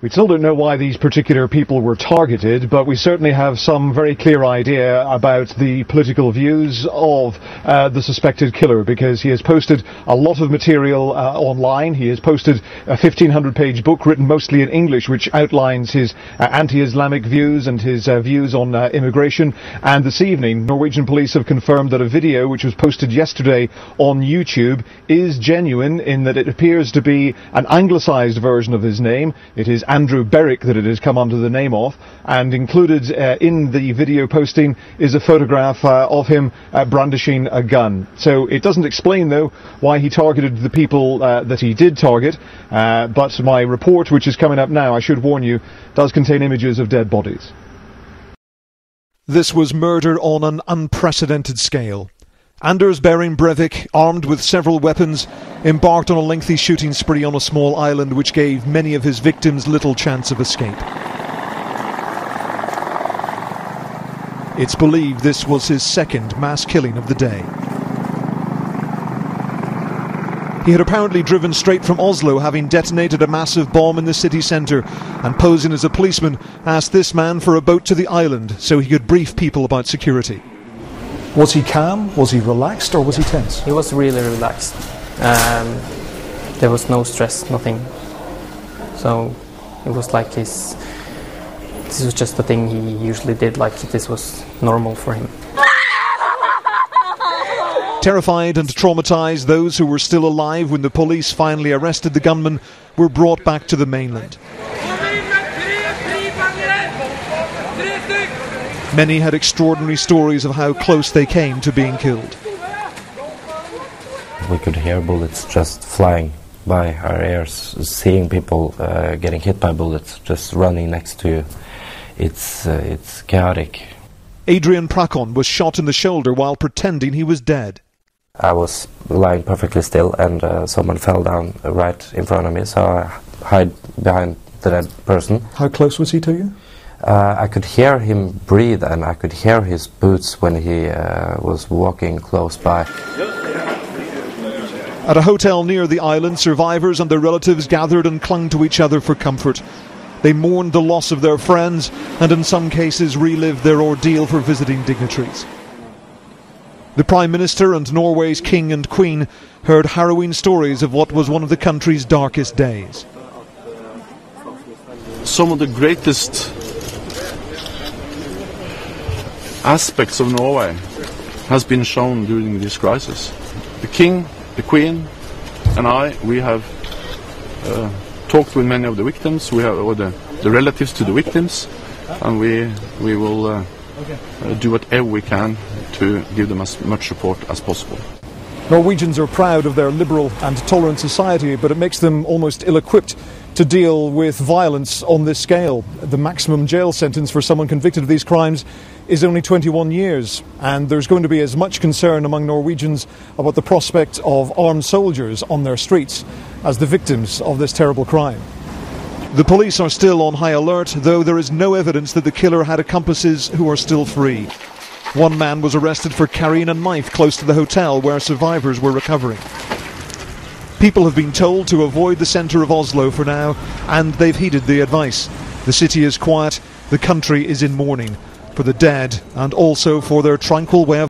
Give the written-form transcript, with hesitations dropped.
We still don't know why these particular people were targeted, but we certainly have some very clear idea about the political views of the suspected killer, because he has posted a lot of material online. He has posted a 1,500-page book written mostly in English, which outlines his anti-Islamic views and his views on immigration. And this evening, Norwegian police have confirmed that a video which was posted yesterday on YouTube is genuine, in that it appears to be an anglicised version of his name. It is Andrew Berwick that it has come under the name of, and included in the video posting is a photograph of him brandishing a gun. So it doesn't explain, though, why he targeted the people that he did target, but my report, which is coming up now, I should warn you, does contain images of dead bodies. This was murder on an unprecedented scale. Anders Behring Breivik, armed with several weapons, embarked on a lengthy shooting spree on a small island which gave many of his victims little chance of escape. It's believed this was his second mass killing of the day. He had apparently driven straight from Oslo, having detonated a massive bomb in the city centre, and posing as a policeman, asked this man for a boat to the island so he could brief people about security. Was he calm? Was he relaxed? Or was he tense? He was really relaxed. There was no stress, nothing. So it was like this was just the thing he usually did, like this was normal for him. Terrified and traumatised, those who were still alive when the police finally arrested the gunman were brought back to the mainland. Many had extraordinary stories of how close they came to being killed. We could hear bullets just flying by our ears, seeing people getting hit by bullets, just running next to you. It's chaotic. Adrian Prakon was shot in the shoulder while pretending he was dead. I was lying perfectly still, and someone fell down right in front of me, so I hid behind the dead person. How close was he to you? I could hear him breathe, and I could hear his boots when he was walking close by. At a hotel near the island, survivors and their relatives gathered and clung to each other for comfort. They mourned the loss of their friends, and in some cases relived their ordeal for visiting dignitaries. The Prime Minister and Norway's King and Queen heard harrowing stories of what was one of the country's darkest days. Some of the greatest aspects of Norway has been shown during this crisis. The King, the Queen and we have talked with many of the victims, or the relatives to the victims, and we will do whatever we can to give them as much support as possible. Norwegians are proud of their liberal and tolerant society, but it makes them almost ill-equipped to deal with violence on this scale. The maximum jail sentence for someone convicted of these crimes is only 21 years, and there's going to be as much concern among Norwegians about the prospect of armed soldiers on their streets as the victims of this terrible crime. The police are still on high alert, though there is no evidence that the killer had accomplices who are still free. One man was arrested for carrying a knife close to the hotel where survivors were recovering. People have been told to avoid the centre of Oslo for now, and they've heeded the advice. The city is quiet, the country is in mourning for the dead, and also for their tranquil way of